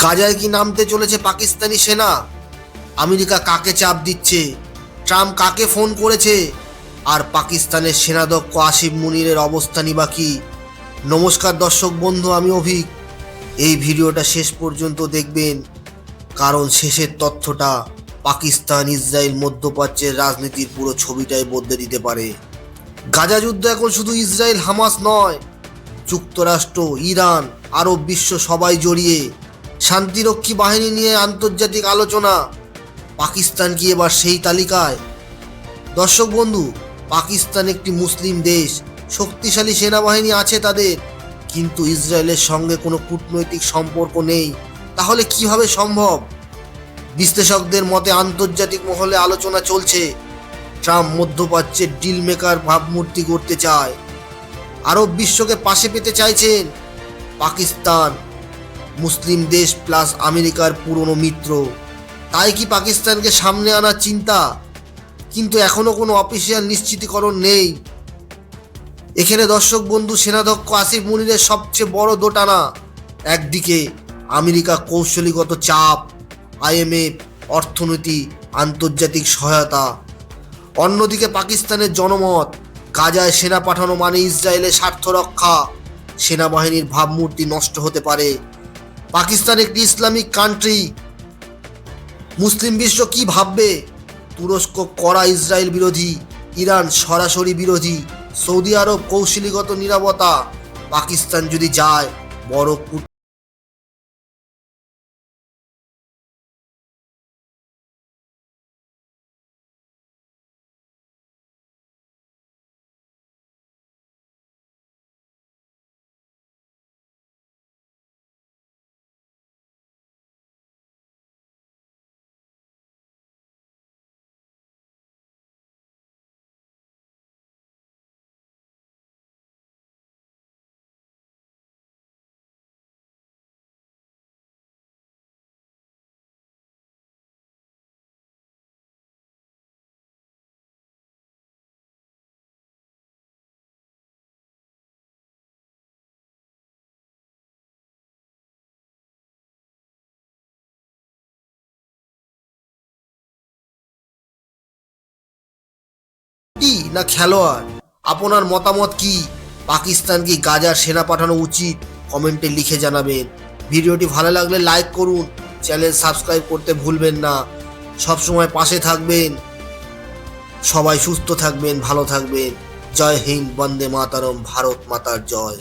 গাজায় কি নামতে চলেছে পাকিস্তানি সেনা? আমেরিকা কাকে চাপ দিচ্ছে? ট্রাম্প কাকে ফোন করেছে? আর পাকিস্তানের সেনাধ্যক্ষ আসিফ মুনিরের অবস্থানই বা কি? নমস্কার দর্শক বন্ধু, আমি অভিক। এই ভিডিওটা শেষ পর্যন্ত দেখবেন, কারণ শেষের তথ্যটা পাকিস্তান ইসরায়েল মধ্যপ্রাচ্যের রাজনীতির পুরো ছবিটাই বদলে দিতে পারে। গাজা যুদ্ধ এখন শুধু ইসরায়েল হামাস নয়, যুক্তরাষ্ট্র, ইরান, আরব বিশ্ব সবাই জড়িয়ে। শান্তিরক্ষী বাহিনী নিয়ে আন্তর্জাতিক আলোচনা। পাকিস্তান কি এবার সেই তালিকায়? দর্শক বন্ধু, পাকিস্তান একটি মুসলিম দেশ, শক্তিশালী সেনাবাহিনী আছে তাদের, কিন্তু ইসরায়েলের সঙ্গে কোনো কূটনৈতিক সম্পর্ক নেই। তাহলে কিভাবে সম্ভব? বিশ্লেষকদের মতে আন্তর্জাতিক মহলে আলোচনা চলছে, ট্রাম্প মধ্যপ্রাচ্যের ডিল মেকার ভাবমূর্তি করতে চায়, আরব বিশ্বকে পাশে পেতে চাইছেন। পাকিস্তান মুসলিম দেশ প্লাস আমেরিকার পুরনো মিত্র, তাই কি পাকিস্তানকে সামনে আনার চিন্তা? কিন্তু এখনো কোনো অফিসিয়াল নিশ্চিতকরণ নেই। এখানে দর্শক বন্ধু, সেনাধ্যক্ষ আসিফ মুনিরের সবচেয়ে বড় দোটানা। একদিকে আমেরিকা কৌশলগত চাপ, IMF, অর্থনীতি, আন্তর্জাতিক সহায়তা। অন্যদিকে পাকিস্তানের জনমত, গাজায় সেনা পাঠানো মানে ইসরায়েলের স্বার্থ রক্ষা। সেনাবাহিনীর ভাবমূর্তি নষ্ট হতে পারে। পাকিস্তান একটি ইসলামিক কান্ট্রি, মুসলিম বিশ্ব কি ভাববে? তুরস্ক কড়া ইসরায়েল বিরোধী, ইরান সরাসরি বিরোধী, সৌদি আরব কৌশলগত নিরাপত্তা। পাকিস্তান যদি যায় বড় না খেলোয়াড়? আপনার মতামত কি? পাকিস্তান কি গাজার সেনা পাঠানো উচিত? কমেন্টে লিখে জানাবেন। ভিডিওটি ভালো লাগলে লাইক করুন, চ্যানেল সাবস্ক্রাইব করতে ভুলবেন না। সবসময় পাশে থাকবেন। সবাই সুস্থ থাকবেন, ভালো থাকবেন। জয় হিন্দ, বন্দে মাতরম, ভারত মাতার জয়।